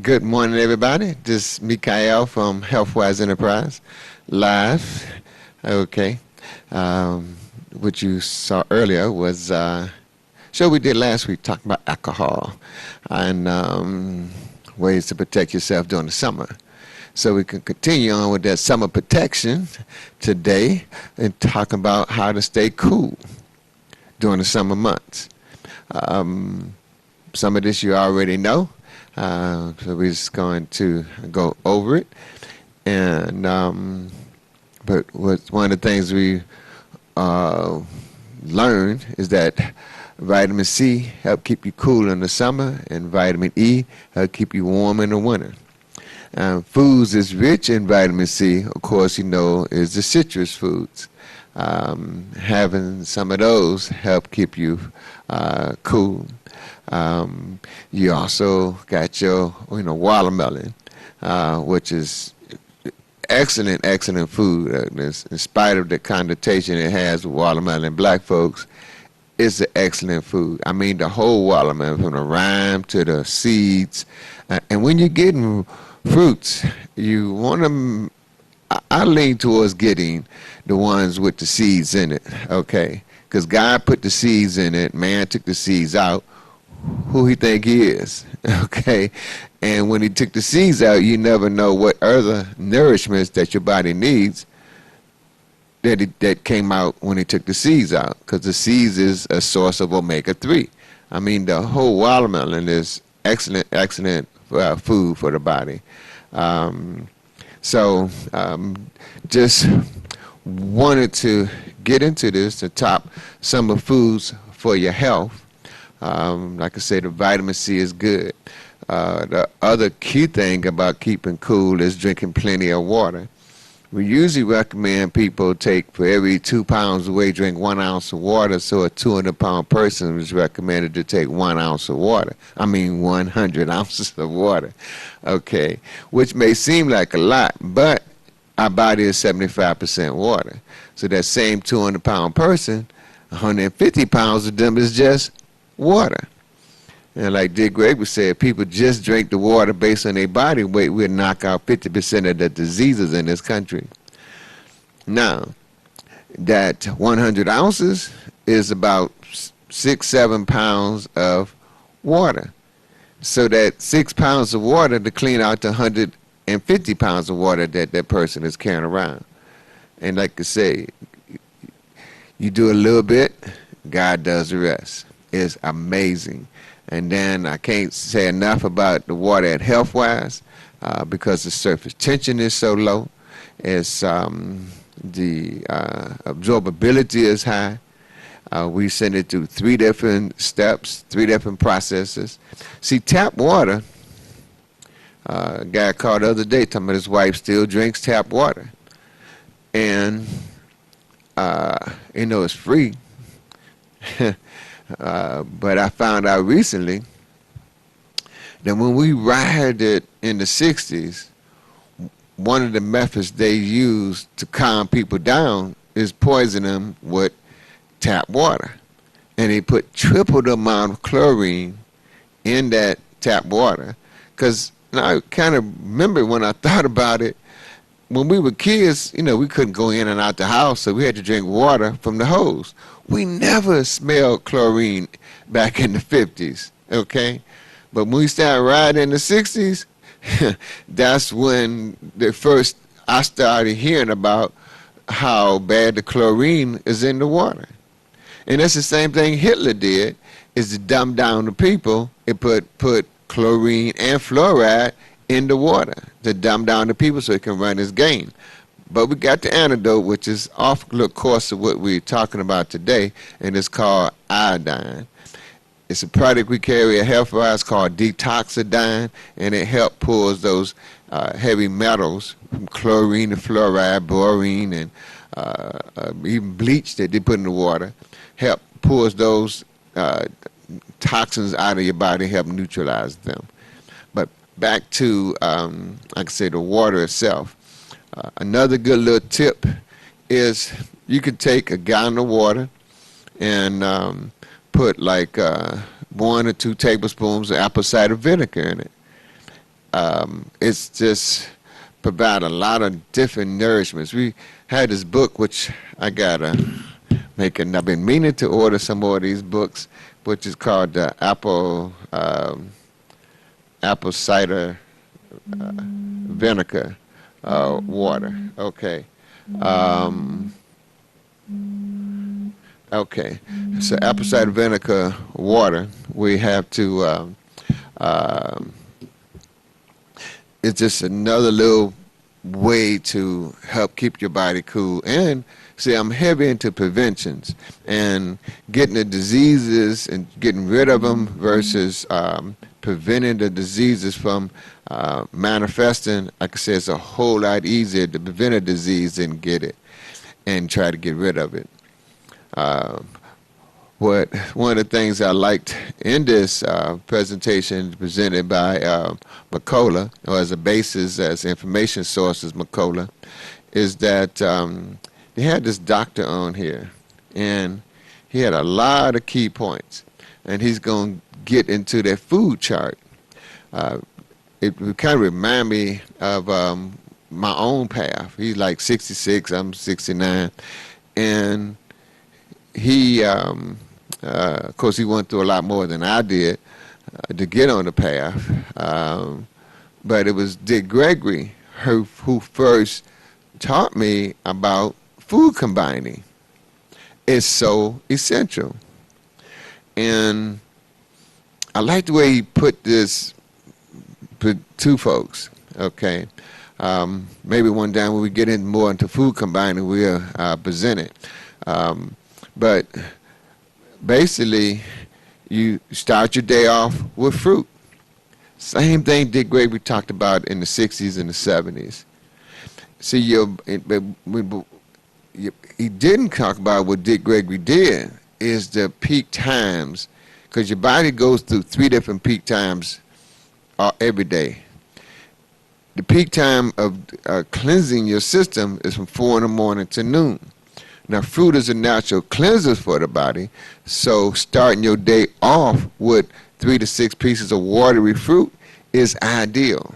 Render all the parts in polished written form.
Good morning, everybody. This is Mikael from Healthwise Enterprise, live. Okay. What you saw earlier was show we did last week talking about alcohol and ways to protect yourself during the summer. So we can continue on with that summer protection today and talk about how to stay cool during the summer months. Some of this you already know. So we're just going to go over it. And but one of the things we learned is that vitamin C help keep you cool in the summer, and vitamin E help keep you warm in the winter. Foods is rich in vitamin C, of course, is the citrus foods. Having some of those help keep you cool. You also got your, watermelon, which is excellent food. In spite of the connotation it has with watermelon, black folks, it's an excellent food. I mean, the whole watermelon, from the rind to the seeds. And when you're getting fruits, you want to, I lean towards getting the ones with the seeds in it, okay? Because God put the seeds in it, man took the seeds out. Who he think he is, okay? And when he took the seeds out, you never know what other nourishments that your body needs that came out when he took the seeds out, because the seeds is a source of omega-3. I mean, the whole watermelon is excellent food for the body. Just wanted to get into this, the top summer foods for your health. Like I said, the vitamin C is good. The other key thing about keeping cool is drinking plenty of water. We usually recommend people take, for every 2 pounds of weight, drink 1 ounce of water. So a 200-pound person is recommended to take 1 ounce of water. 100 ounces of water. Okay, which may seem like a lot, but our body is 75% water. So that same 200-pound person, 150 pounds of them is just water. And like Dick Gregory said, if people just drink the water based on their body weight, we'll knock out 50% of the diseases in this country. Now, that 100 ounces is about 6-7 pounds of water. So that 6 pounds of water to clean out the 150 pounds of water that person is carrying around. And like I say, you do a little bit, God does the rest. It's amazing. And then I can't say enough about the water at Healthwise because the surface tension is so low. It's the absorbability is high. We send it through 3 different steps, 3 different processes. See, tap water, a guy called the other day talking about his wife still drinks tap water. And, it's free. But I found out recently that when we rioted in the 60s, one of the methods they used to calm people down is poison them with tap water. And they put triple the amount of chlorine in that tap water. Because I kind of remember when I thought about it, when we were kids, we couldn't go in and out the house, so we had to drink water from the hose. We never smelled chlorine back in the 50s, okay? But when we started riding in the 60s, that's when I started hearing about how bad the chlorine is in the water. And that's the same thing Hitler did, is to dumb down the people. It put chlorine and fluoride in the water to dumb down the people so it can run its game. But we got the antidote, which is off the course of what we're talking about today, and it's called iodine. It's a product we carry at Healthwise called Detoxidine, and it helps pull those heavy metals from chlorine and fluoride, borine, and even bleach that they put in the water, help pulls those toxins out of your body, help neutralize them. But back to, like I said, the water itself. Another good little tip is you could take a gallon of water and put like 1 or 2 tablespoons of apple cider vinegar in it. It's just provide a lot of different nourishments. We had this book, which I gotta make it. I've been meaning to order some more of these books, which is called the apple cider vinegar water. Okay. Um, okay. So apple cider vinegar water. We have to. Um, it's just another little way to help keep your body cool. And see, I'm heavy into preventions and getting the diseases and getting rid of them versus preventing the diseases from manifesting. Like I said, it's a whole lot easier to prevent a disease than get it and try to get rid of it. Uh, One of the things I liked in this presentation presented by McCullough, or as a basis, as information sources, McCullough, is that they had this doctor on here, and he had a lot of key points, and he's going to get into that food chart. It kind of remind me of my own path. He's like 66, I'm 69, and he, of course, he went through a lot more than I did to get on the path. But it was Dick Gregory who first taught me about food combining. It's so essential. And I like the way he put this to folks, okay? Maybe one time when we get in more into food combining, we'll present it. But basically, you start your day off with fruit. Same thing Dick Gregory talked about in the 60s and the 70s. See, he didn't talk about what Dick Gregory did is the peak times, because your body goes through 3 different peak times every day. The peak time of cleansing your system is from 4 in the morning to noon. Now, fruit is a natural cleanser for the body, so starting your day off with 3 to 6 pieces of watery fruit is ideal.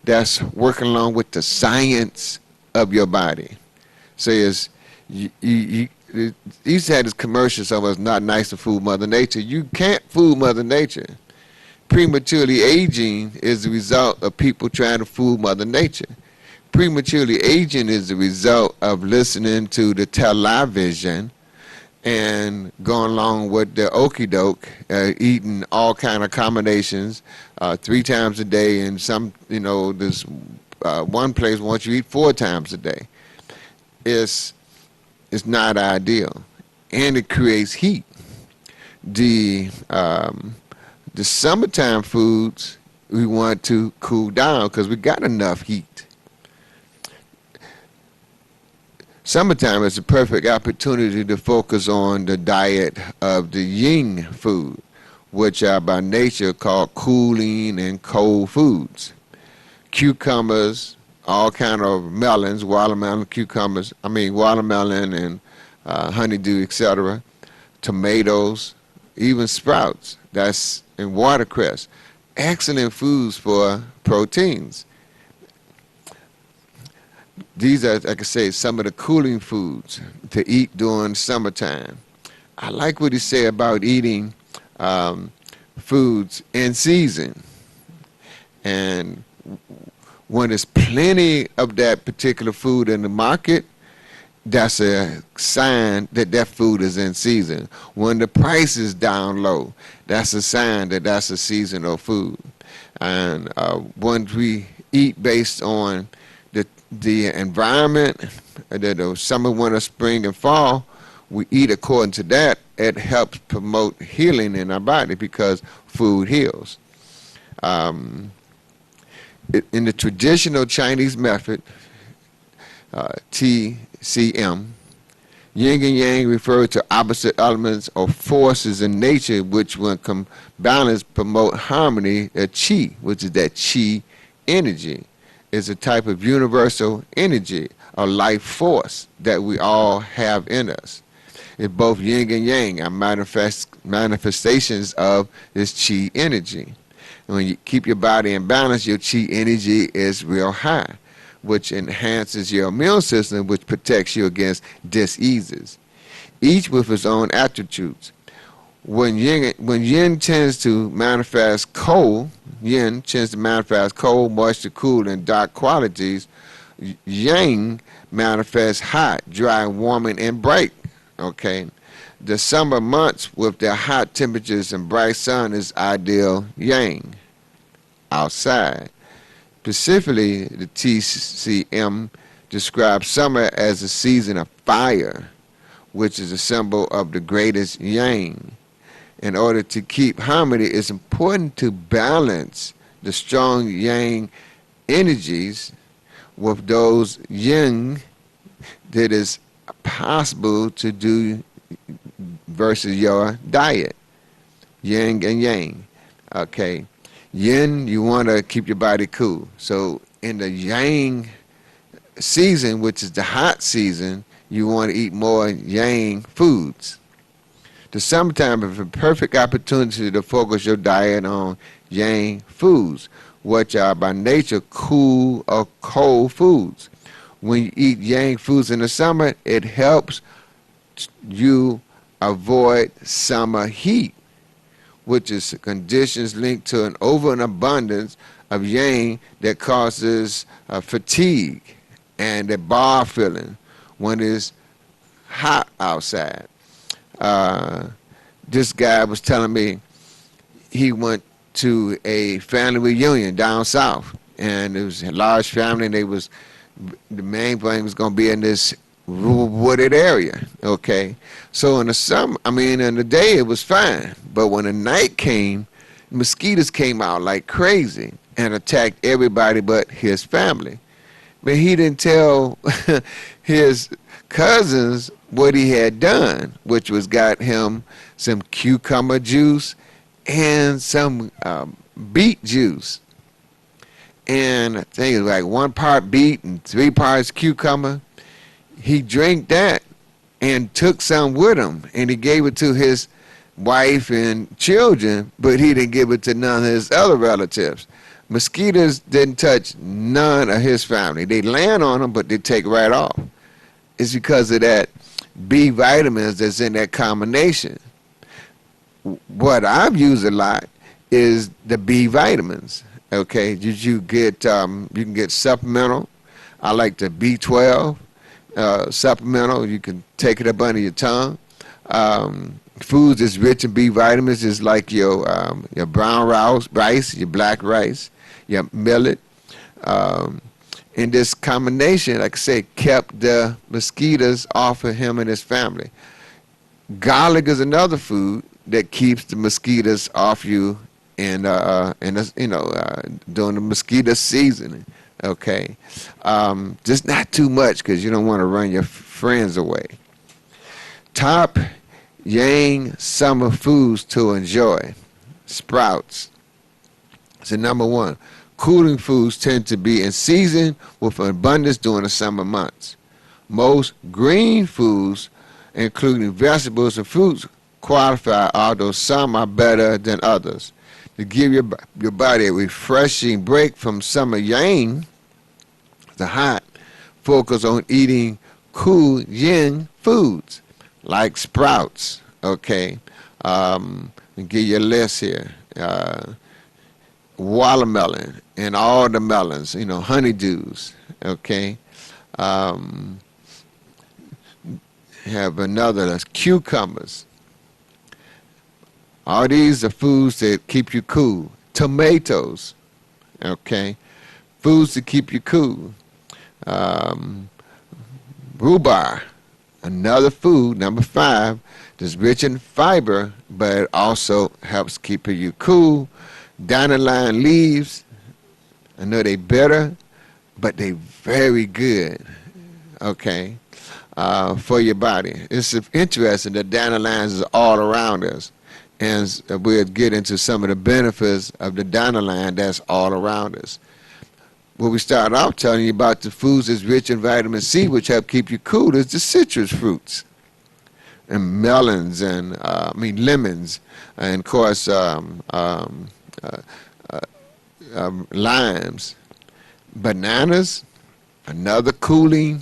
That's working along with the science of your body. So he used to have this commercial, so it's not nice to fool Mother Nature. You can't fool Mother Nature. Prematurely aging is the result of people trying to fool Mother Nature. Prematurely aging is the result of listening to the television and going along with the okey doke, eating all kind of combinations 3 times a day, and some, this one place wants you to eat 4 times a day. It's not ideal, and it creates heat. The summertime foods we want to cool down because we got enough heat. Summertime is a perfect opportunity to focus on the diet of the yin food, which are by nature called cooling and cold foods. Cucumbers, all kind of melons, watermelon and honeydew, etc. Tomatoes, even sprouts, and watercress. Excellent foods for proteins. These are, like I say, some of the cooling foods to eat during summertime. I like what he said about eating foods in season. And when there's plenty of that particular food in the market, that's a sign that that food is in season. When the price is down low, that's a sign that that's a seasonal food. And once we eat based on the environment, the summer, winter, spring, and fall, we eat according to that. It helps promote healing in our body because food heals. In the traditional Chinese method, TCM, yin and yang refer to opposite elements or forces in nature which, when balanced, promote harmony. Qi, which is that qi energy, is a type of universal energy, a life force that we all have in us. It's both yin and yang are manifestations of this qi energy. And when you keep your body in balance, your chi energy is real high, which enhances your immune system, which protects you against diseases, each with its own attributes. When yin tends to manifest cold, moisture, cool, and dark qualities. Yang manifests hot, dry, warming, and bright. Okay, the summer months with their hot temperatures and bright sun is ideal yang outside. Specifically, the TCM describes summer as a season of fire, which is a symbol of the greatest yang. In order to keep harmony, it's important to balance the strong yang energies with those yin that is possible to do versus your diet. Yin and yang. Okay. Yin, you want to keep your body cool. So in the yang season, which is the hot season, you want to eat more yang foods. The summertime is a perfect opportunity to focus your diet on yang foods, which are by nature cool or cold foods. When you eat yang foods in the summer, it helps you avoid summer heat, which is conditions linked to an over and abundance of yang that causes fatigue and a bar feeling when it's hot outside. This guy was telling me he went to a family reunion down south, and it was a large family, and the main thing was going to be in this wooded area. Okay, so in the day it was fine, but when the night came, mosquitoes came out like crazy and attacked everybody but his family. But he didn't tell his cousins what he had done, which was got him some cucumber juice and some beet juice. And I think it was like 1 part beet and 3 parts cucumber. He drank that and took some with him, and he gave it to his wife and children, but he didn't give it to none of his other relatives. Mosquitoes didn't touch none of his family. They land on them, but they take right off. It's because of that B vitamins that's in that combination. What I've used a lot is the B vitamins. Okay, you can get supplemental. I like the B12 supplemental. You can take it up under your tongue. Foods that's rich in B vitamins is like your brown rice, your black rice, your millet. And this combination, like I said, kept the mosquitoes off of him and his family. Garlic is another food that keeps the mosquitoes off you during the mosquito season. Okay, just not too much because you don't want to run your friends away. Top yang summer foods to enjoy. Sprouts. So number 1. Cooling foods tend to be in season with abundance during the summer months. Most green foods, including vegetables and fruits, qualify, although some are better than others. To give your body a refreshing break from summer yang, the hot, focus on eating cool yin foods like sprouts. Okay, give you a list here. Watermelon and all the melons, honeydews. Okay, have another that's cucumbers. All these are foods that keep you cool. Tomatoes. Okay, foods that keep you cool. Rhubarb, another food, number 5, that's rich in fiber, but it also helps keep you cool. Dandelion leaves, I know they bitter, but they very good, okay, for your body. It's interesting that dandelions is all around us, and we'll get into some of the benefits of the dandelion that's all around us. What we started off telling you about the foods that's rich in vitamin C, which help keep you cool, is the citrus fruits and melons and lemons, and of course limes, bananas, another cooling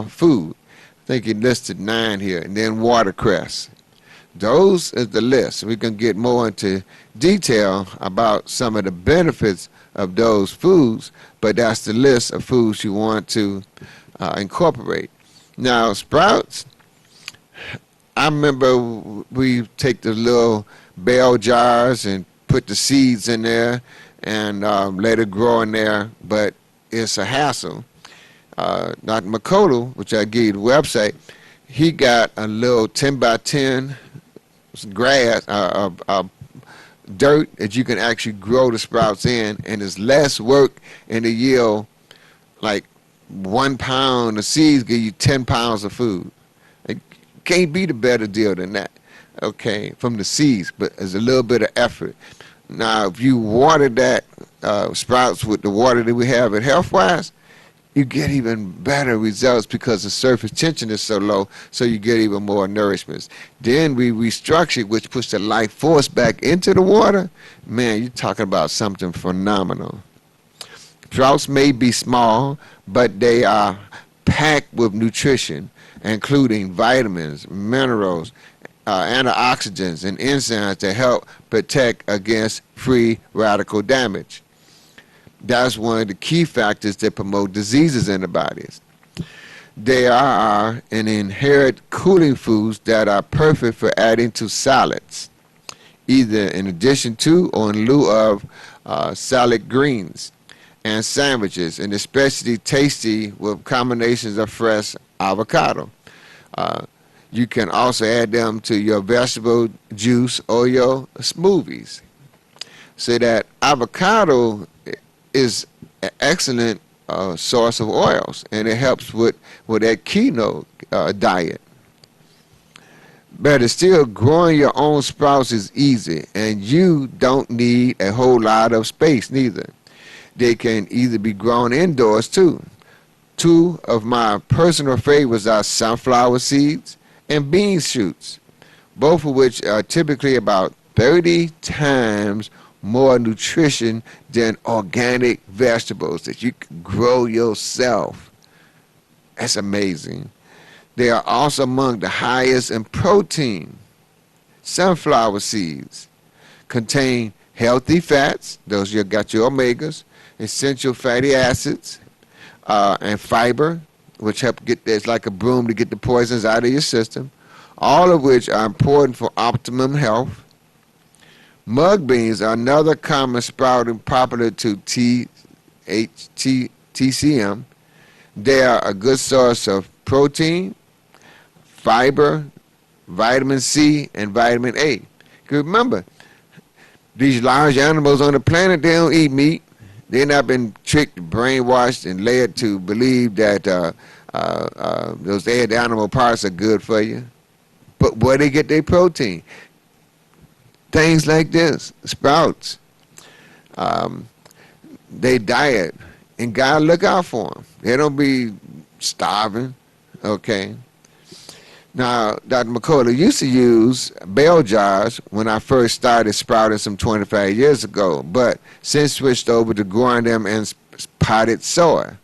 food. I think he listed 9 here, and then watercress. Those is the list. We can get more into detail about some of the benefits of those foods, but that's the list of foods you want to incorporate. Now, sprouts, I remember we take the little bell jars and put the seeds in there and let it grow in there, but it's a hassle. Dr. McCullough, which I gave you the website, he got a little 10 by 10 grass, dirt that you can actually grow the sprouts in, and it's less work in the yield. Like 1 pound of seeds give you 10 pounds of food. It can't be the better deal than that, okay, from the seeds, but there's a little bit of effort. Now, if you water that sprouts with the water that we have at Healthwise, you get even better results because the surface tension is so low, so you get even more nourishment. Then we restructure, which puts the life force back into the water. Man, you're talking about something phenomenal. Sprouts may be small, but they are packed with nutrition, including vitamins, minerals, antioxidants, and enzymes to help protect against free radical damage. That's one of the key factors that promote diseases in the bodies. They are an inherent cooling foods that are perfect for adding to salads, either in addition to or in lieu of salad greens and sandwiches, and especially tasty with combinations of fresh avocado. You can also add them to your vegetable juice or your smoothies. So that avocado is an excellent source of oils, and it helps with that keto diet. But it's still, growing your own sprouts is easy, and you don't need a whole lot of space neither. They can either be grown indoors too. 2 of my personal favorites are sunflower seeds and bean shoots, both of which are typically about 30 times more nutrition than organic vegetables that you can grow yourself. That's amazing. They are also among the highest in protein. Sunflower seeds contain healthy fats, those you got your omegas, essential fatty acids, and fiber, which help get, it's like a broom to get the poisons out of your system, all of which are important for optimum health. Mung beans are another common sprouting popular to TCM. They are a good source of protein, fiber, vitamin C, and vitamin A. Remember, these large animals on the planet, they don't eat meat. They've not been tricked, brainwashed, and led to believe that those dead animal parts are good for you. But where they get their protein? Things like this, sprouts. They diet, and God look out for them. They don't be starving, okay? Now, Dr. McCullough used to use bell jars when I first started sprouting some 25 years ago, but since switched over to growing them in potted soil.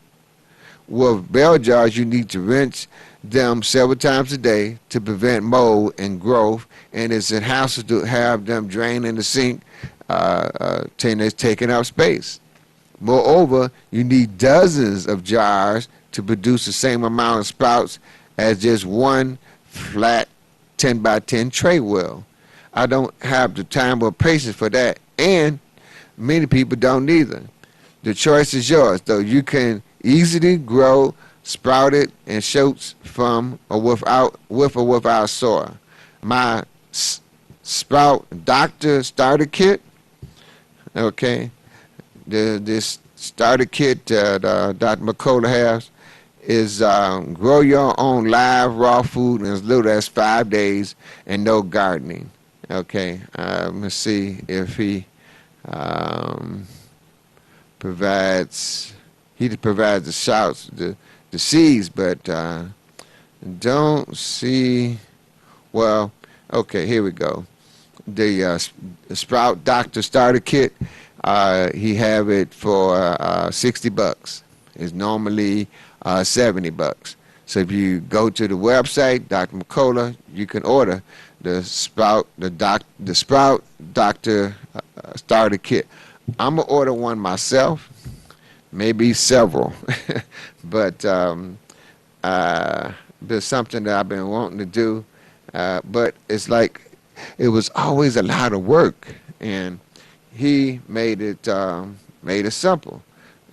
With bell jars, you need to rinse them several times a day to prevent mold and growth, and it's a hassle to have them drain in the sink, it's taking up space. Moreover, you need dozens of jars to produce the same amount of sprouts as just one flat 10 by 10 tray will. I don't have the time or patience for that, and many people don't either. The choice is yours, though. You can easily grow sprouted and shoots from or without, with or without soil. My sprout doctor starter kit, okay, this starter kit that Dr. McCullough has is grow your own live raw food in as little as 5 days and no gardening. Okay, let's see if he provides the shouts, the seeds, but don't see. Well, okay, here we go. The Sprout Doctor Starter Kit. He have it for $60. It's normally $70. So if you go to the website, Dr. McCullough, you can order the Sprout Doctor Starter Kit. I'm gonna order one myself, maybe several, but there's something that I've been wanting to do. But it's like it was always a lot of work, and he made it simple.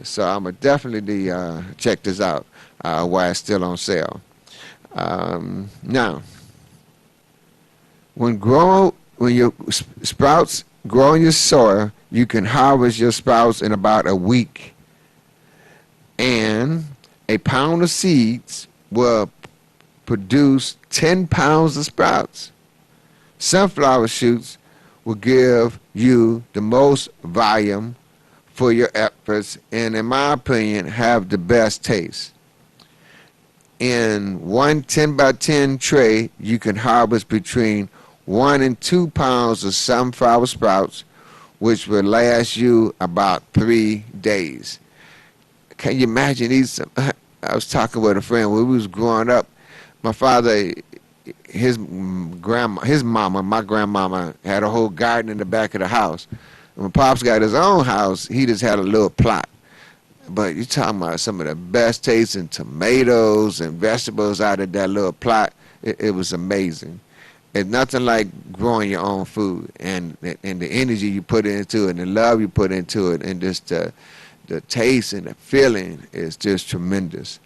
So I'm gonna definitely check this out while it's still on sale. Now, when your sprouts grow in your soil, you can harvest your sprouts in about a week, and a pound of seeds will produce 10 pounds of sprouts. Sunflower shoots will give you the most volume for your efforts and, in my opinion, have the best taste. In one 10 by 10 tray, you can harvest between 1 and 2 pounds of sunflower sprouts, which will last you about 3 days. Can you imagine these? I was talking with a friend when we was growing up. My father, his mama, my grandmama, had a whole garden in the back of the house. When Pops got his own house, he just had a little plot. But you're talking about some of the best tasting tomatoes and vegetables out of that little plot. It was amazing. It's nothing like growing your own food, and the energy you put into it, and the love you put into it, and just the taste and the feeling is just tremendous.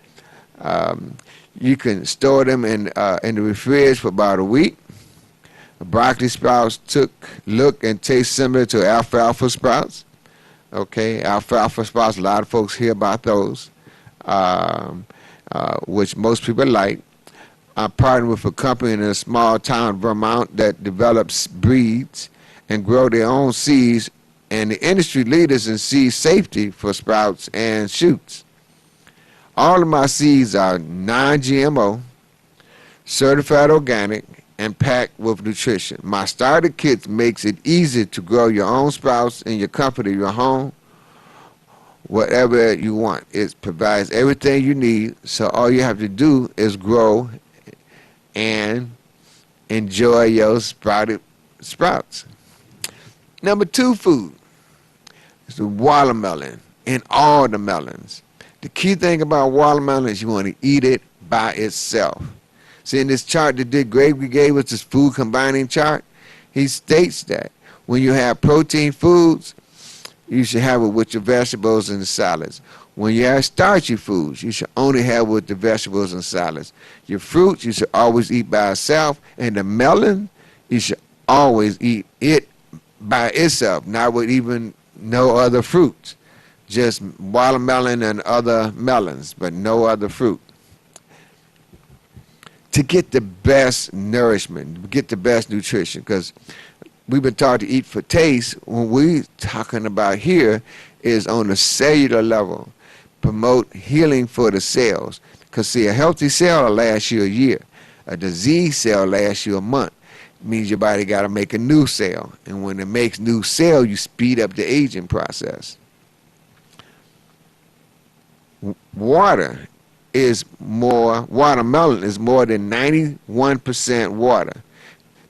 You can store them in the fridge for about a week. Broccoli sprouts look and taste similar to alfalfa sprouts. Okay, alfalfa sprouts, a lot of folks hear about those, which most people like. I partnered with a company in a small town, Vermont, that develops breeds and grow their own seeds, and the industry leaders in seed safety for sprouts and shoots. All of my seeds are non-GMO, certified organic, and packed with nutrition. My starter kit makes it easy to grow your own sprouts in your comfort of your home, whatever you want. It provides everything you need, so all you have to do is grow and enjoy your sprouted sprouts. Number 2 food is the watermelon and all the melons. The key thing about watermelon is you want to eat it by itself. See, in this chart that Dick Gregory gave us, this food combining chart, he states that when you have protein foods, you should have it with your vegetables and the salads. When you have starchy foods, you should only have it with the vegetables and salads. Your fruits, you should always eat by itself. And the melon, you should always eat it by itself, not with even no other fruits. Just watermelon and other melons, but no other fruit. To get the best nourishment, get the best nutrition, because we've been taught to eat for taste. What we're talking about here is on a cellular level, promote healing for the cells. Because, see, a healthy cell will last you a year. A disease cell lasts you a month. It means your body got to make a new cell. And when it makes new cell, you speed up the aging process. Watermelon is more than 91% water.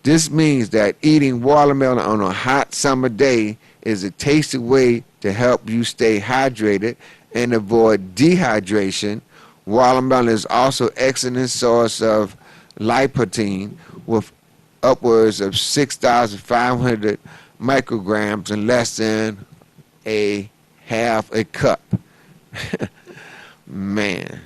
This means that eating watermelon on a hot summer day is a tasty way to help you stay hydrated and avoid dehydration. Watermelon is also an excellent source of lipoprotein with upwards of 6,500 micrograms in less than a half a cup. Man.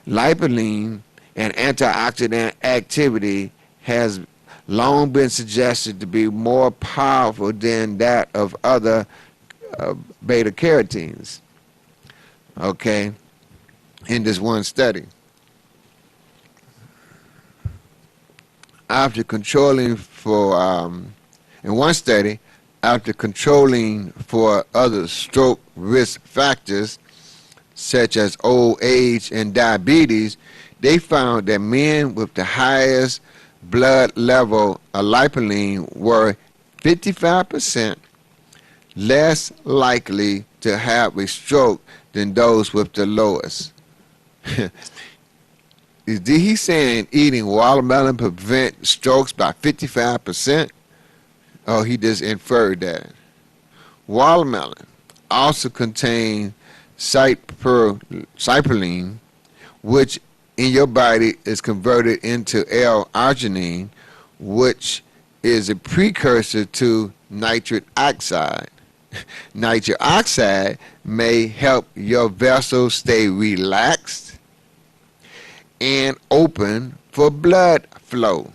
Lipoline and antioxidant activity has long been suggested to be more powerful than that of other beta carotenes. Okay, in this one study. After controlling for, in one study, after controlling for other stroke risk factors, such as old age and diabetes, they found that men with the highest blood level of lipoline were 55% less likely to have a stroke than those with the lowest. Is he saying eating watermelon prevent strokes by 55%? Oh, he just inferred that. Watermelon also contains cyperline, which in your body is converted into L-arginine, which is a precursor to nitric oxide. Nitric oxide may help your vessels stay relaxed and open for blood flow,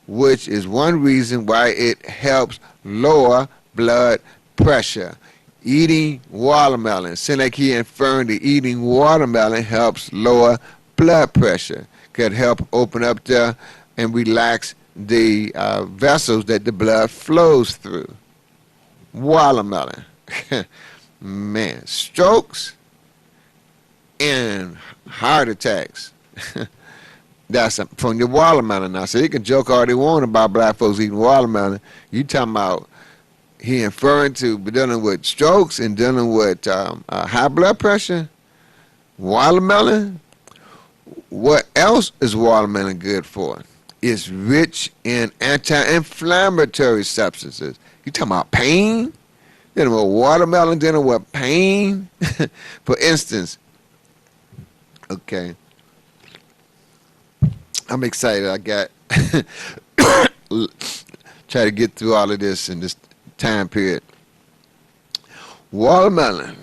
which is one reason why it helps lower blood pressure. Eating watermelon, seems like he inferring that eating watermelon helps lower blood pressure, could help open up and relax the vessels that the blood flows through. Watermelon. Man, strokes and heart attacks. That's from your watermelon now. So you can joke all they want about black folks eating watermelon. You talking about he inferring to dealing with strokes and dealing with high blood pressure. Watermelon. What else is watermelon good for? It's rich in anti-inflammatory substances. You talking about pain? Dealing with watermelon, dealing with pain? For instance, okay, I'm excited. I got try to get through all of this in this time period. Watermelon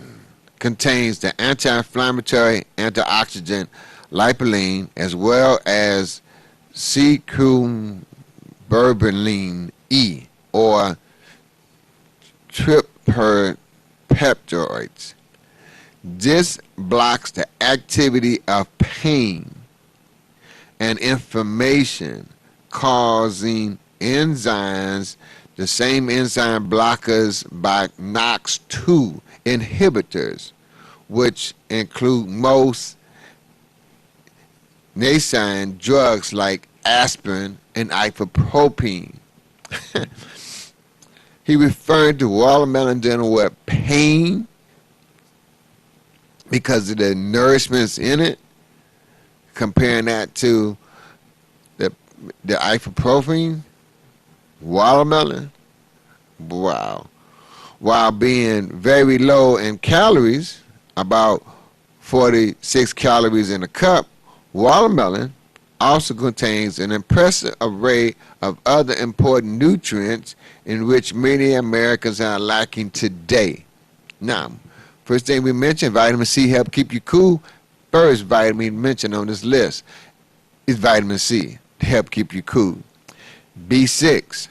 contains the anti-inflammatory antioxidant lipaline as well as cucumberberline E or tripterpeptoids. This blocks the activity of pain and inflammation causing enzymes, the same enzyme blockers by NOX2 inhibitors, which include most nascent drugs like aspirin and ibuprofen. He referred to watermelon dealing with pain because of the nourishments in it, comparing that to the ibuprofen. Watermelon, wow. While being very low in calories, about 46 calories in a cup, watermelon also contains an impressive array of other important nutrients in which many Americans are lacking today. Now, first thing we mentioned, vitamin C help keep you cool. First vitamin mentioned on this list is vitamin C to help keep you cool. B6,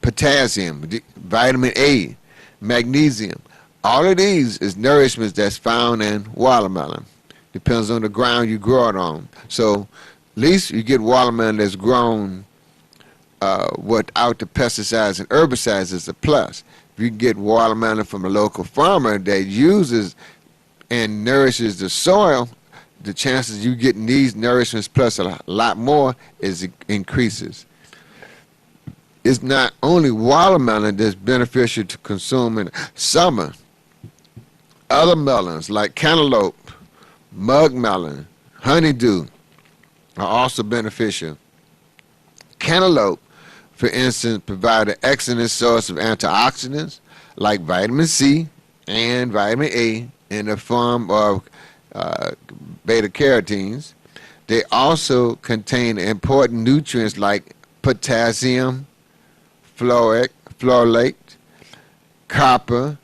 potassium, vitamin A, magnesium. All of these is nourishments that's found in watermelon. Depends on the ground you grow it on. So at least you get watermelon that's grown without the pesticides and herbicides is a plus. If you can get watermelon from a local farmer that uses and nourishes the soil, the chances you getting these nourishments plus a lot more is increases. It's not only watermelon that's beneficial to consume in summer. Other melons like cantaloupe, mugmelon, honeydew are also beneficial. Cantaloupe, for instance, provide an excellent source of antioxidants like vitamin C and vitamin A in the form of beta-carotenes. They also contain important nutrients like potassium, folate, copper,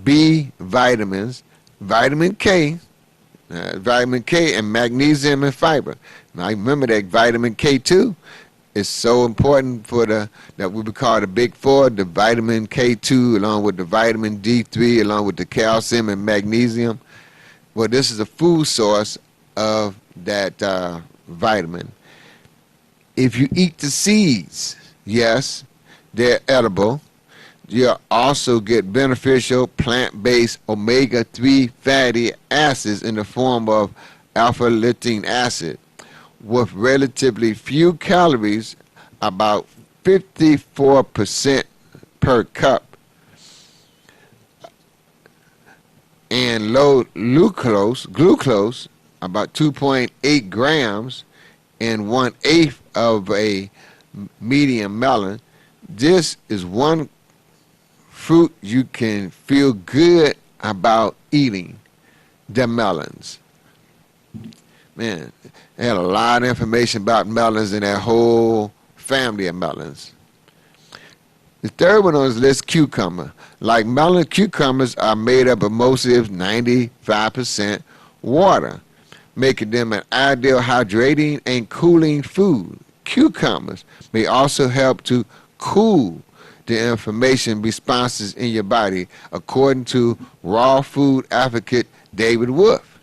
B vitamins, vitamin K, and magnesium and fiber. Now, I remember that vitamin K2 is so important for that we would call the big four, the vitamin K2 along with the vitamin D3 along with the calcium and magnesium. Well, this is a food source of that vitamin. If you eat the seeds, yes, they're edible. You also get beneficial plant-based omega-3 fatty acids in the form of alpha-linoleic acid with relatively few calories, about 54% per cup. and low glucose, about 2.8 grams in 1/8 of a medium melon. This is one fruit you can feel good about eating, the melons. Man, they had a lot of information about melons and that whole family of melons. The third one on this list, cucumber. Like melon, cucumbers are made up of mostly 95% water, making them an ideal hydrating and cooling food. Cucumbers may also help to cool the inflammation responses in your body, according to raw food advocate David Wolf.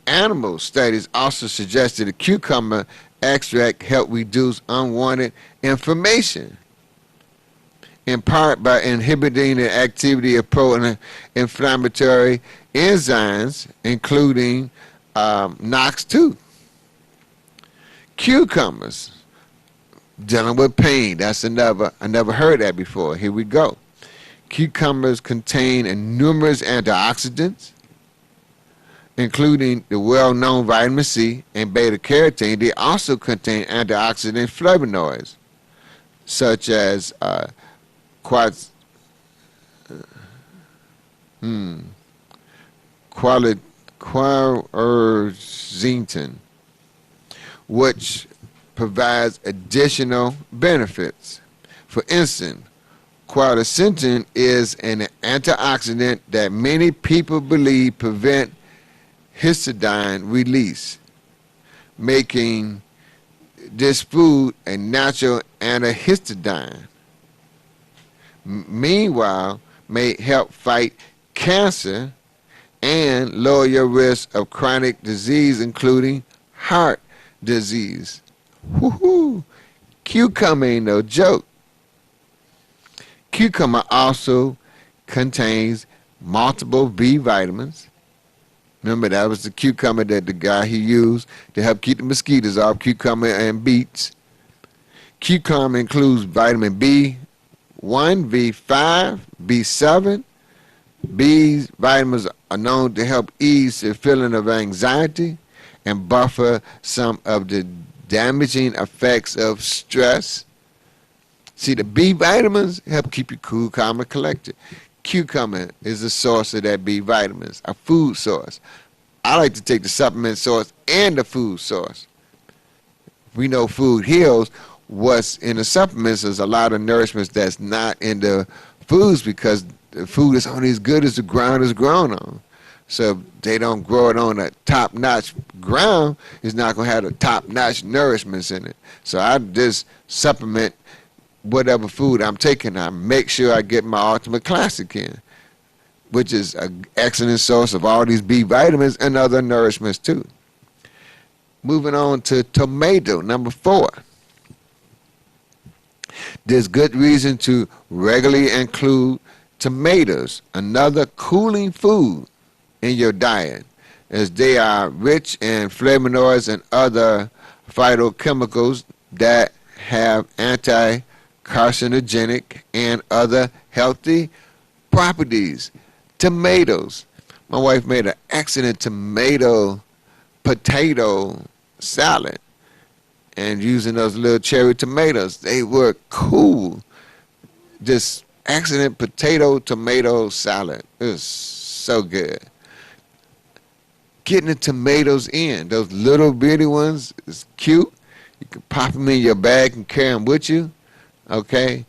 Animal studies also suggested the cucumber extract helped reduce unwanted inflammation, in part by inhibiting the activity of pro-inflammatory enzymes, including NOx2. Cucumbers, dealing with pain. That's another, I never heard that before. Here we go. Cucumbers contain numerous antioxidants, including the well-known vitamin C and beta-carotene. They also contain antioxidant flavonoids, such as quercetin, which provides additional benefits. For instance, quercetin is an antioxidant that many people believe prevent histidine release, making this food a natural antihistidine. Meanwhile, may help fight cancer and lower your risk of chronic disease, including heart disease. Woohoo! Cucumber ain't no joke. Cucumber also contains multiple B vitamins. Remember, that was the cucumber that the guy he used to help keep the mosquitoes off, cucumber and beets. Cucumber includes vitamin B1, B5, B7. These vitamins are known to help ease the feeling of anxiety and buffer some of the damaging effects of stress. See, the B vitamins help keep you cool, calm, and collected. Cucumber is the source of that B vitamins, a food source. I like to take the supplement source and the food source. We know food heals. What's in the supplements is a lot of nourishment that's not in the foods, because the food is only as good as the ground is grown on. So if they don't grow it on a top-notch ground, it's not going to have the top-notch nourishments in it. So I just supplement whatever food I'm taking. I make sure I get my Ultimate Classic in, which is an excellent source of all these B vitamins and other nourishments too. Moving on to tomato, number 4. There's good reason to regularly include tomatoes, another cooling food, in your diet, as they are rich in flavonoids and other phytochemicals that have anti-carcinogenic and other healthy properties. Tomatoes. My wife made an excellent tomato potato salad, and using those little cherry tomatoes, they were cool. This excellent tomato salad. It was so good. Getting the tomatoes in, those little bitty ones, is cute. You can pop them in your bag and carry them with you. Okay,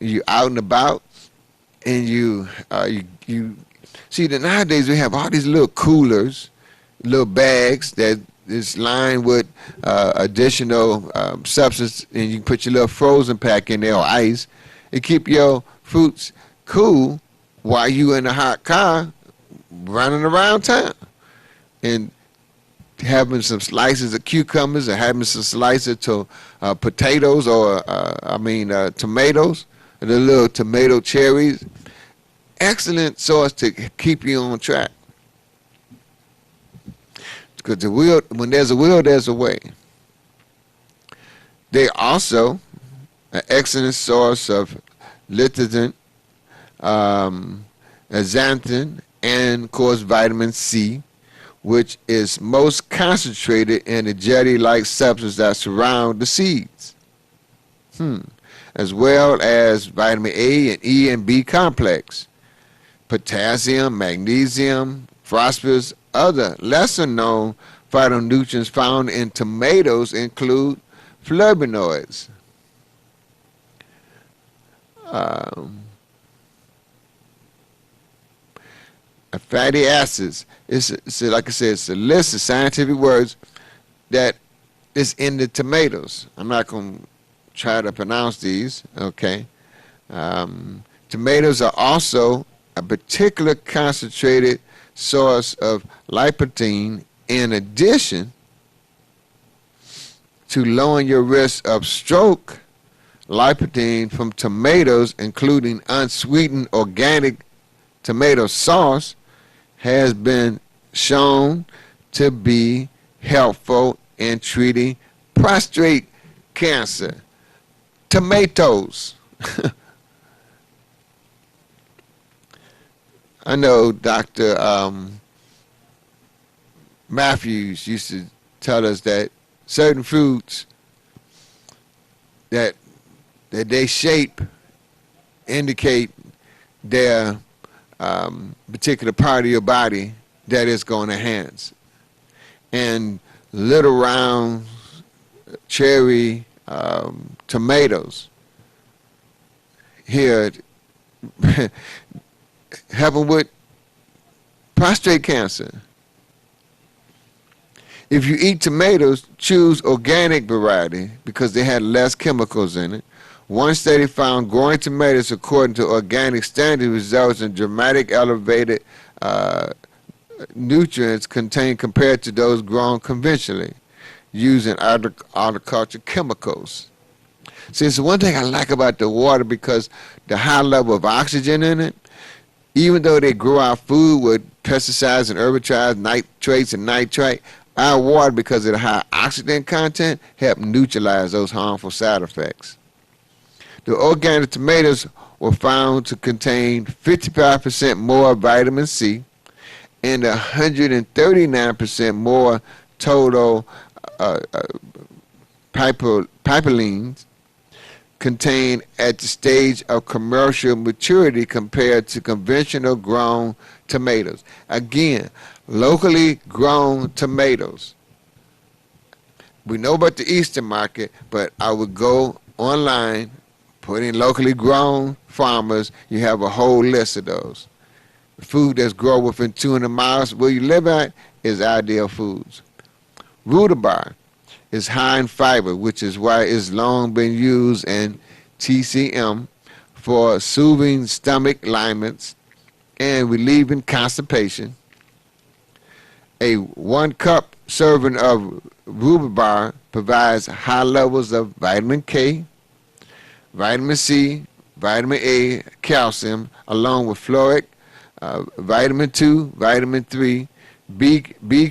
you out and about, and you see that nowadays we have all these little coolers, little bags that is lined with additional substance, and you can put your little frozen pack in there or ice and keep your fruits cool while you in a hot car running around town. And having some slices of cucumbers or having some slices of potatoes or tomatoes, and the little tomato cherries, excellent source to keep you on track. Because when there's a will, there's a way. They also an excellent source of lecithin, zeaxanthin, and of course vitamin C, which is most concentrated in the jelly-like substance that surround the seeds, as well as vitamin A and E and B complex, potassium, magnesium, phosphorus. Other lesser-known phytonutrients found in tomatoes include flavonoids, fatty acids. It's like I said, it's a list of scientific words that is in the tomatoes. I'm not going to try to pronounce these, okay? Tomatoes are also a particular concentrated source of lipoprotein in addition to lowering your risk of stroke. Lipoprotein from tomatoes, including unsweetened organic tomato sauce, has been shown to be helpful in treating prostate cancer. Tomatoes. I know Dr. Matthews used to tell us that certain fruits that they shape indicate their particular part of your body that it's going to enhance. And little round cherry tomatoes here helping with prostate cancer. If you eat tomatoes, choose organic variety because they had less chemicals in it. One study found growing tomatoes according to organic standards results in dramatic elevated nutrients contained compared to those grown conventionally using agriculture chemicals. See, it's one thing I like about the water because the high level of oxygen in it, even though they grow our food with pesticides and herbicides, nitrates and nitrite, our water, because of the high oxygen content, help neutralize those harmful side effects. The organic tomatoes were found to contain 55% more vitamin C and 139% more total piperines contained at the stage of commercial maturity compared to conventional grown tomatoes. Again, locally grown tomatoes. We know about the Eastern market, but I would go online, put in locally grown farmers, you have a whole list of those. The food that's grown within 200 miles where you live at is ideal foods. Rhubarb is high in fiber, which is why it's long been used in TCM for soothing stomach ailments and relieving constipation. A 1 cup serving of rhubarb provides high levels of vitamin K, vitamin C, vitamin A, calcium, along with folate, vitamin 2, vitamin 3, B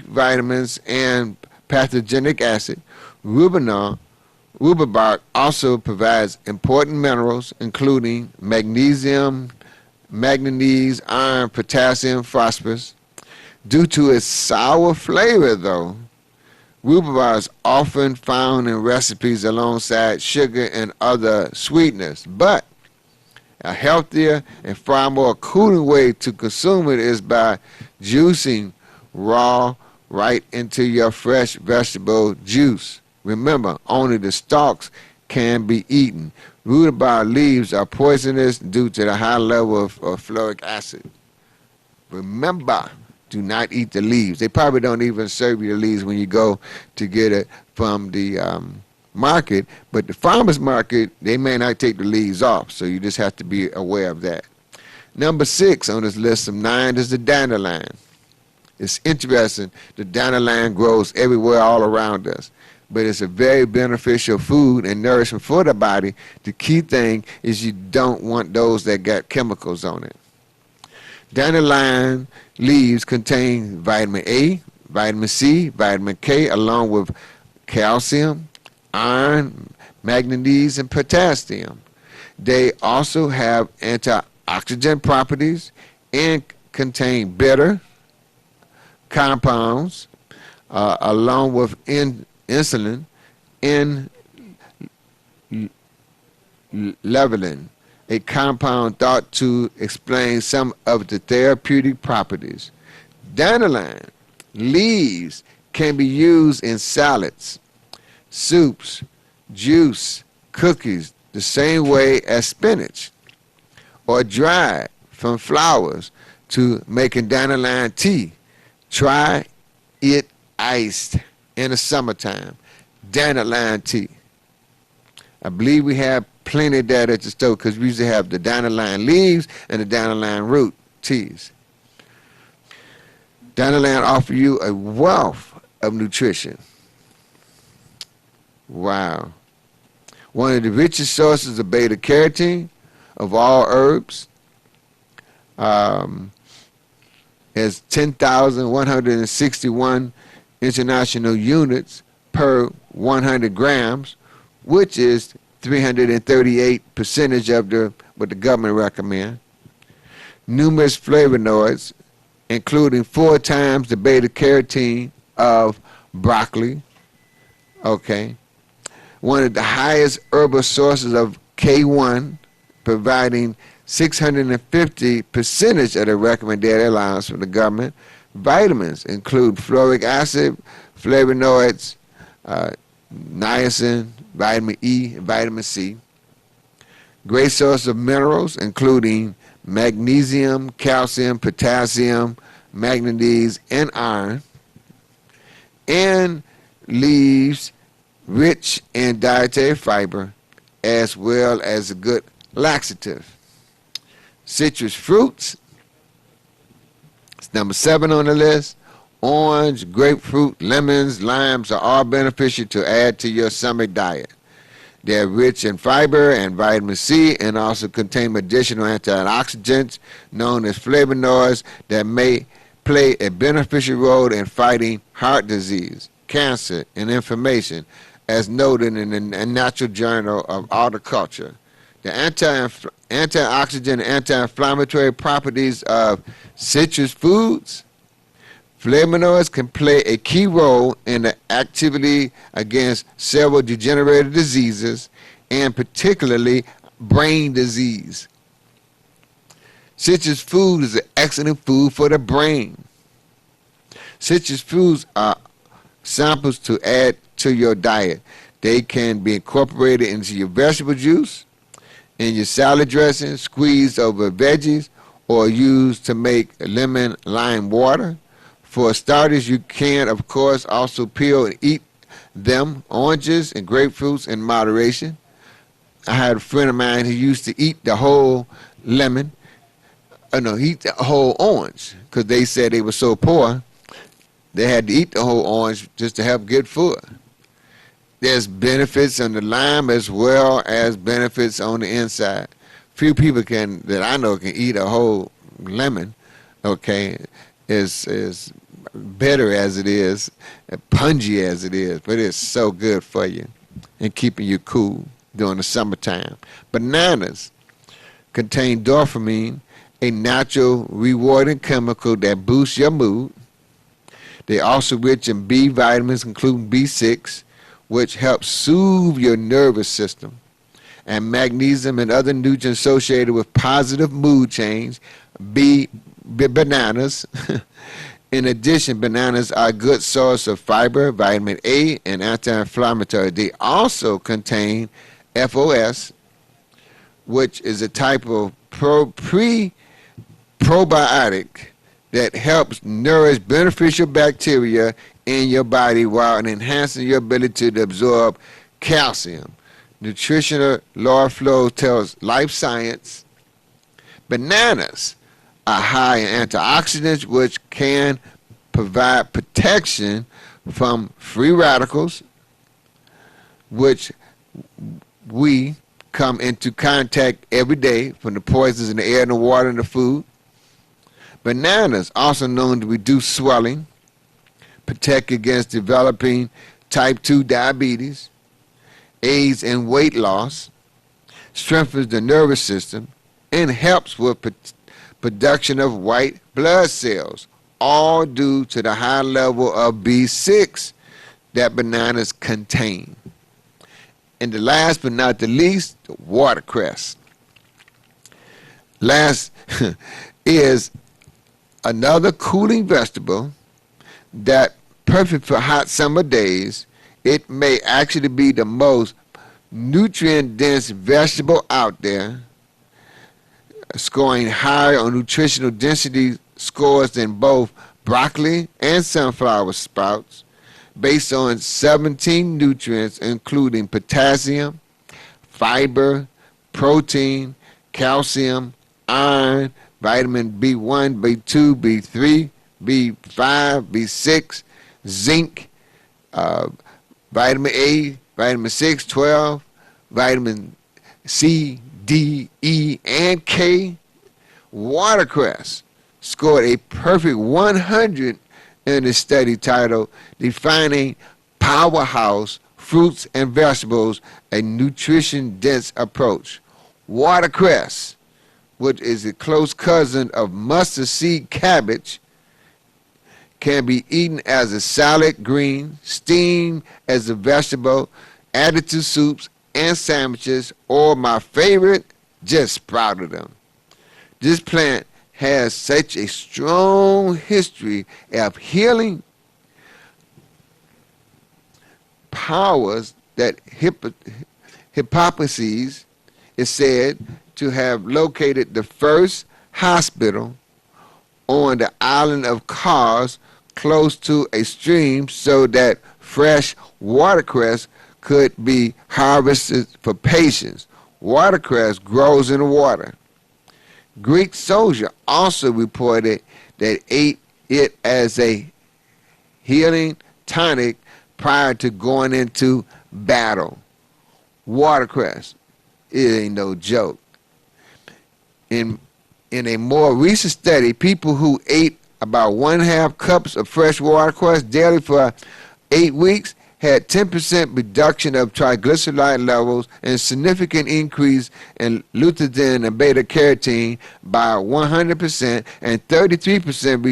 vitamins, and pathogenic acid. Rhubarb also provides important minerals, including magnesium, manganese, iron, potassium, phosphorus. Due to its sour flavor, though, rhubarb is often found in recipes alongside sugar and other sweeteners. But a healthier and far more cooling way to consume it is by juicing raw right into your fresh vegetable juice. Remember, only the stalks can be eaten. Rhubarb leaves are poisonous due to the high level of folic acid. Remember, do not eat the leaves. They probably don't even serve you the leaves when you go to get it from the market, but the farmer's market, they may not take the leaves off, so you just have to be aware of that. Number 6 on this list of 9 is the dandelion. It's interesting. The dandelion grows everywhere all around us, but it's a very beneficial food and nourishment for the body. The key thing is you don't want those that got chemicals on it. Dandelion leaves contain vitamin A, vitamin C, vitamin K, along with calcium, iron, manganese, and potassium. They also have antioxidant properties and contain bitter compounds along with insulin and levelin, a compound thought to explain some of the therapeutic properties. Dandelion leaves can be used in salads, soups, juice, cookies, the same way as spinach, or dried from flowers to making dandelion tea. Try it iced in the summertime. Dandelion tea. I believe we have plenty of that at the store because we usually have the dandelion leaves and the dandelion root teas. Dandelion offer you a wealth of nutrition. Wow. One of the richest sources of beta carotene of all herbs has 10,161 international units per 100 grams, which is 338 percentage of what the government recommend. Numerous flavonoids, including 4 times the beta carotene of broccoli. Okay. One of the highest herbal sources of K1, providing 650 percentage of the recommended allowance from the government. Vitamins include fluoric acid, flavonoids, niacin, vitamin E, and vitamin C. Great source of minerals, including magnesium, calcium, potassium, manganese, and iron. And leaves rich in dietary fiber, as well as a good laxative. Citrus fruits, it's number 7 on the list. Orange, grapefruit, lemons, limes are all beneficial to add to your summer diet. They're rich in fiber and vitamin C and also contain additional antioxidants known as flavonoids that may play a beneficial role in fighting heart disease, cancer, and inflammation, as noted in the Natural Journal of Horticulture. The antioxidant and anti-inflammatory properties of citrus foods, flavonoids can play a key role in the activity against several degenerative diseases, and particularly brain disease. Citrus food is an excellent food for the brain. Citrus foods are samples to add to your diet. They can be incorporated into your vegetable juice, in your salad dressing, squeezed over veggies, or used to make lemon lime water. For starters, you can, of course, also peel and eat them, oranges and grapefruits, in moderation. I had a friend of mine who used to eat the whole lemon, eat the whole orange, because they said they were so poor, they had to eat the whole orange just to have good food. There's benefits on the lime as well as benefits on the inside. Few people that I know can eat a whole lemon, okay, is bitter as it is, pungy as it is, but it's so good for you and keeping you cool during the summertime. Bananas contain dopamine, a natural rewarding chemical that boosts your mood. They're also rich in B vitamins, including B6, which helps soothe your nervous system, and magnesium and other nutrients associated with positive mood change. Bananas. In addition, bananas are a good source of fiber, vitamin A, and anti-inflammatory. They also contain FOS, which is a type of probiotic that helps nourish beneficial bacteria in your body while enhancing your ability to absorb calcium. Nutritional Laura Flo tells Life Science, bananas are high in antioxidants, which can provide protection from free radicals, which we come into contact every day from the poisons in the air and the water and the food. Bananas, also known to reduce swelling, protect against developing type 2 diabetes, aids in weight loss, strengthens the nervous system, and helps with production of white blood cells, all due to the high level of B6 that bananas contain. And the last but not the least, watercress. Last is another cooling vegetable that perfect for hot summer days. It may actually be the most nutrient-dense vegetable out there, scoring higher on nutritional density scores than both broccoli and sunflower sprouts, based on 17 nutrients including potassium, fiber, protein, calcium, iron, vitamin B1, B2, B3, B5, B6, zinc, vitamin A, vitamin 6, 12, vitamin C, D, E, and K. Watercress scored a perfect 100 in the study titled Defining Powerhouse Fruits and Vegetables, a Nutrition-Dense Approach. Watercress, which is a close cousin of mustard seed cabbage, can be eaten as a salad green, steamed as a vegetable, added to soups and sandwiches, or my favorite, just sprouted them. This plant has such a strong history of healing powers that Hippocrates is said to have located the first hospital on the island of Kos close to a stream so that fresh watercress could be harvested for patients. Watercress grows in the water. Greek soldier also reported that ate it as a healing tonic prior to going into battle. Watercress, it ain't no joke. In a more recent study, people who ate about 1/2 cups of fresh watercress daily for 8 weeks had 10% reduction of triglyceride levels and significant increase in lutein and beta-carotene by 100% and 33%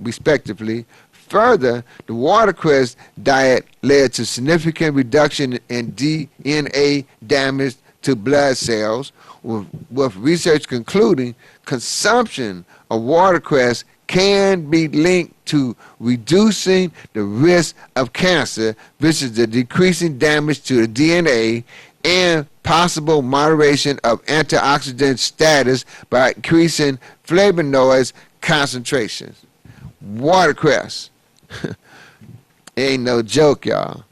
respectively. Further, the watercress diet led to significant reduction in DNA damage to blood cells, with research concluding consumption of watercress can be linked to reducing the risk of cancer, which is the decreasing damage to the DNA, and possible moderation of antioxidant status by increasing flavonoids concentrations. Watercress. Ain't no joke, y'all.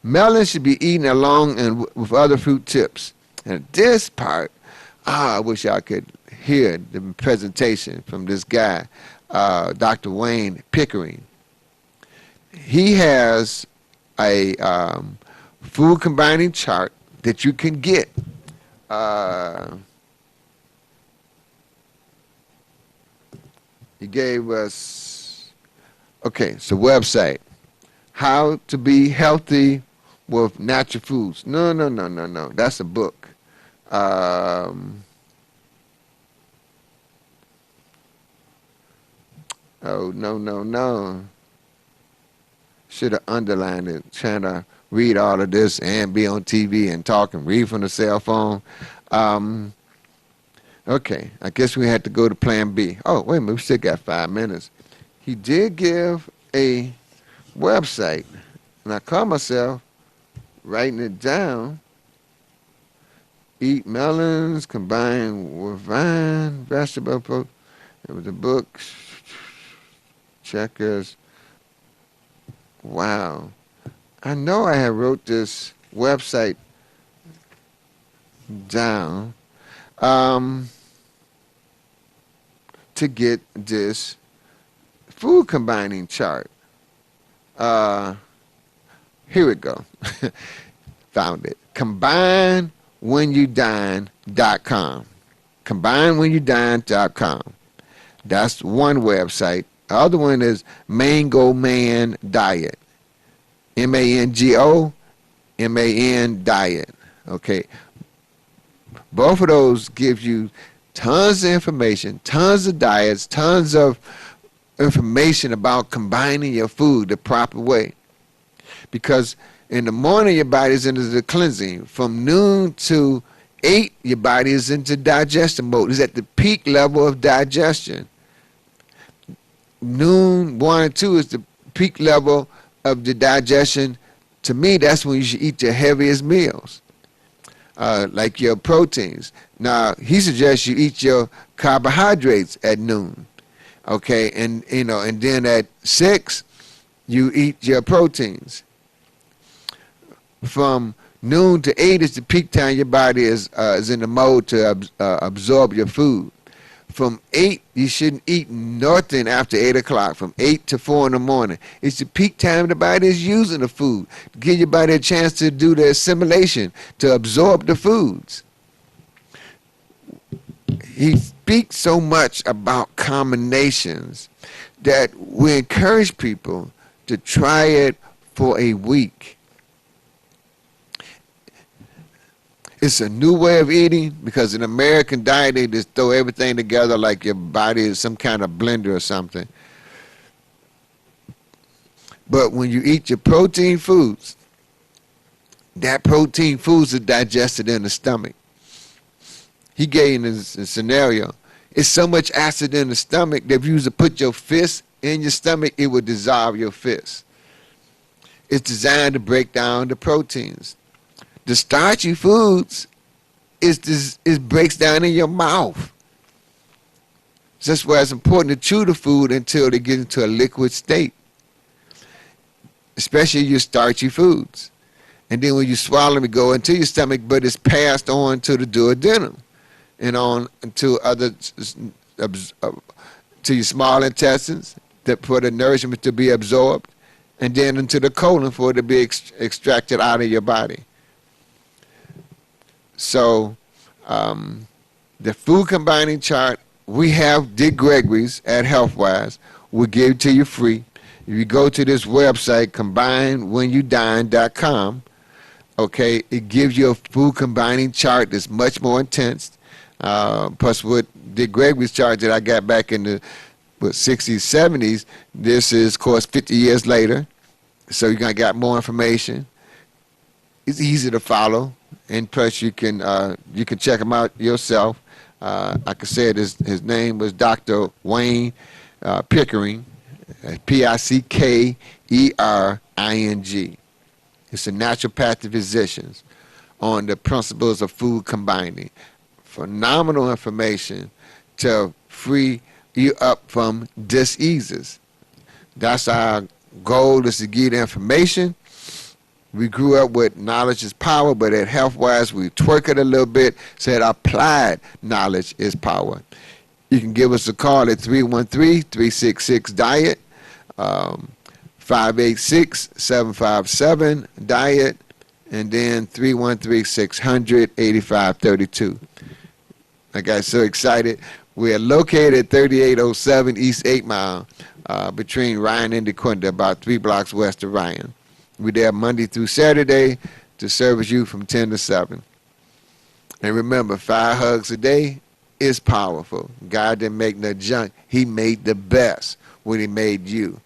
Melon should be eaten along and with other fruit tips. And this part, I wish y'all could hear the presentation from this guy, Dr. Wayne Pickering. He has a food combining chart that you can get. He gave us, okay, so website, How to Be Healthy with Natural Foods. No, that's a book. Oh, no. Should have underlined it, trying to read all of this and be on TV and talk and read from the cell phone. Okay, I guess we had to go to plan B. Oh, wait a minute, we still got 5 minutes. He did give a website, and I caught myself writing it down. Eat melons combined with vine, vegetable. It was a book. Checkers. Wow. I know I had wrote this website down to get this food combining chart. Here we go. Found it. CombineWhenYouDine.com. CombineWhenYouDine.com. That's one website. The other one is Mango Man Diet. MANGO MAN Diet. Okay. Both of those give you tons of information, tons of diets, tons of information about combining your food the proper way. Because in the morning, your body is into the cleansing. From noon to 8, your body is into digestion mode. It's at the peak level of digestion. Noon, 1 and 2 is the peak level of the digestion. To me, that's when you should eat your heaviest meals, like your proteins. Now, he suggests you eat your carbohydrates at noon, okay? And, and then at 6, you eat your proteins. From noon to 8 is the peak time your body is in the mode to absorb your food. From 8, you shouldn't eat nothing after 8 o'clock. From 8 to 4 in the morning, it's the peak time the body is using the food to give your body a chance to do the assimilation, to absorb the foods. He speaks so much about combinations that we encourage people to try it for a week. It's a new way of eating, because in American diet, they just throw everything together like your body is some kind of blender or something. But when you eat your protein foods, that protein foods are digested in the stomach. He gave in this scenario, it's so much acid in the stomach that if you was to put your fist in your stomach, it would dissolve your fist. It's designed to break down the proteins. The starchy foods it breaks down in your mouth. So that's why it's important to chew the food until they get into a liquid state, especially your starchy foods. And then when you swallow them, it go into your stomach, but it's passed on to the duodenum and on to to your small intestines for the nourishment to be absorbed, and then into the colon for it to be extracted out of your body. So the food combining chart, we have Dick Gregory's at Healthwise. We'll give it to you free. If you go to this website, combinewhenyoudine.com, okay, it gives you a food combining chart that's much more intense. Plus with Dick Gregory's chart that I got back in the 60s, 70s, this is, of course, 50 years later. So you're going to get more information. It's easy to follow. And plus, you can check him out yourself. Like I said, his name was Dr. Wayne Pickering, Pickering. It's a naturopathic physician on the principles of food combining. Phenomenal information to free you up from diseases. That's our goal, is to give the information. We grew up with knowledge is power, but at Healthwise, we twerk it a little bit, said applied knowledge is power. You can give us a call at 313-366-DIET, 586-757-DIET, and then 313-600-8532. I got so excited. We are located at 3807 East 8 Mile, between Ryan and DeQuinta, about 3 blocks west of Ryan. We're there Monday through Saturday to service you from 10 to 7. And remember, 5 hugs a day is powerful. God didn't make no junk. He made the best when he made you.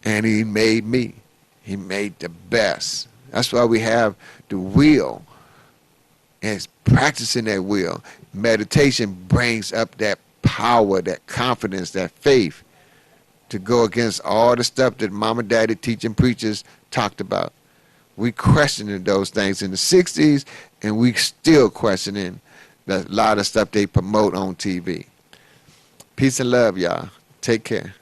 And he made me. He made the best. That's why we have the will. And it's practicing that will. Meditation brings up that power, that confidence, that faith, to go against all the stuff that mama, daddy, teaching preachers talked about. We questioned those things in the 60s, and we still questioning a lot of stuff they promote on TV. Peace and love, y'all. Take care.